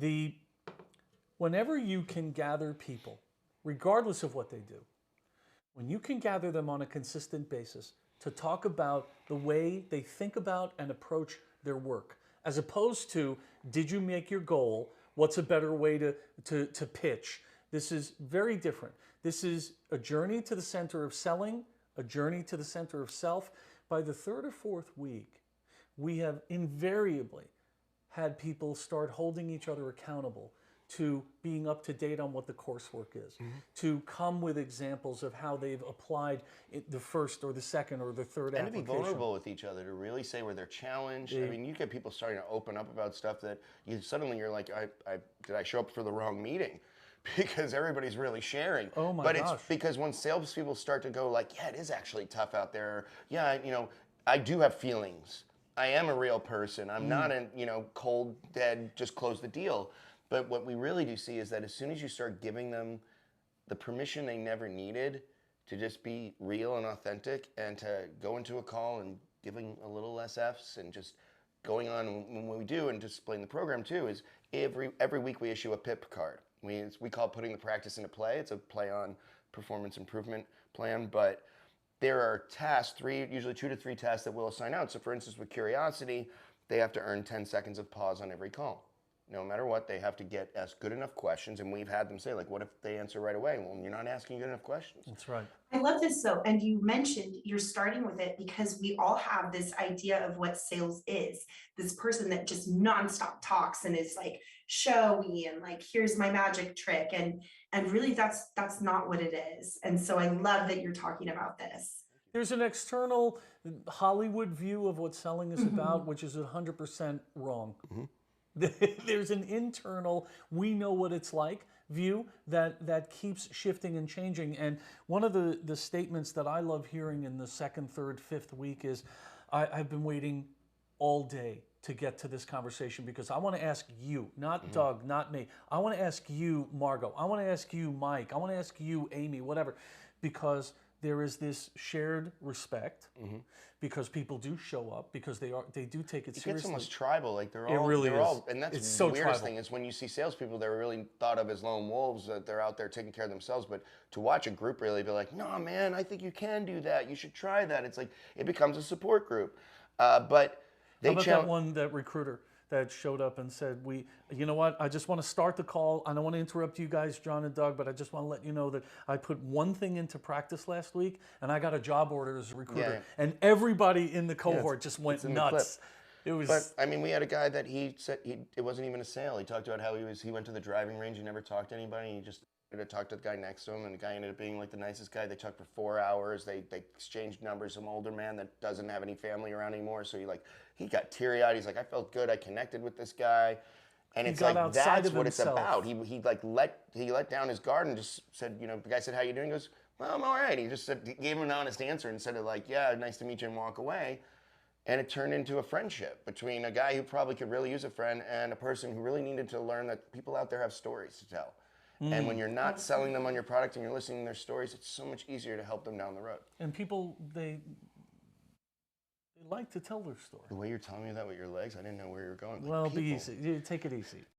The whenever you can gather people, regardless of what they do, when you can gather them on a consistent basis to talk about the way they think about and approach their work, as opposed to, did you make your goal? What's a better way to pitch? This is very different. This is a journey to the center of selling, a journey to the center of self. By the third or fourth week, we have invariably had people start holding each other accountable to being up to date on what the coursework is, to come with examples of how they've applied the first or the second or the third and application. to be vulnerable with each other, to really say where they're challenged. I mean, you get people starting to open up about stuff that you're like, did I show up for the wrong meeting? Because everybody's really sharing. Oh my but gosh. It's because when salespeople start to go like, yeah, it is actually tough out there. Yeah, I do have feelings. I am a real person. I'm not a, cold, dead, just close the deal. But what we really do see is that as soon as you start giving them the permission they never needed to just be real and authentic and to go into a call and giving a little less F's and just going on, and what we do and displaying the program too is every week we issue a PIP card. We call it putting the practice into play. It's a play on performance improvement plan, but there are tasks, usually 2 to 3 tasks that we'll assign out. So for instance, with Curiosity, they have to earn 10 seconds of pause on every call. No matter what, they have to ask good enough questions, and we've had them say, like, what if they answer right away? Well, you're not asking good enough questions. That's right. I love this though, and you mentioned you're starting with it because we all have this idea of what sales is. This person that just nonstop talks and is like showy and like, here's my magic trick, and really that's not what it is. And so I love that you're talking about this. There's an external Hollywood view of what selling is about, which is 100% wrong. There's an internal, we know what it's like view that keeps shifting and changing. And one of the statements that I love hearing in the second, third, fifth week is, I've been waiting all day to get to this conversation because I want to ask you, not Doug, not me. I want to ask you, Margot. I want to ask you, Mike. I want to ask you, Amy, whatever, because there is this shared respect because people do show up because they do take it seriously. It gets almost tribal, like they're It all, is. and that's It's so the weirdest tribal. thing is when you see salespeople that are really thought of as lone wolves, that they're out there taking care of themselves, but to watch a group really be like, no man, I think you can do that, you should try that. It's like, it becomes a support group. But How about that recruiter that showed up and said, you know what, I just want to start the call. I don't want to interrupt you guys, John and Doug, but I just want to let you know that I put one thing into practice last week and I got a job order as a recruiter. Yeah. And everybody in the cohort just went nuts. It was. But I mean, we had a guy that he said it wasn't even a sale. He talked about how he went to the driving range, he never talked to anybody, he just to talk to the guy next to him, and the guy ended up being like the nicest guy. They talked for 4 hours. They exchanged numbers. Some older man that doesn't have any family around anymore, so he got teary-eyed. He's like, I felt good. I connected with this guy, and it's like that's what it's about. He let down his guard and just said, the guy said, how you doing? He goes, well, I'm all right. He just said, he gave him an honest answer instead of like, yeah, nice to meet you, and walk away. And it turned into a friendship between a guy who probably could really use a friend and a person who really needed to learn that people out there have stories to tell. And when you're not selling them on your product and you're listening to their stories, it's so much easier to help them down the road. And people, they like to tell their story. The way you're telling me that with your legs, I didn't know where you were going. Well, be easy. Take it easy.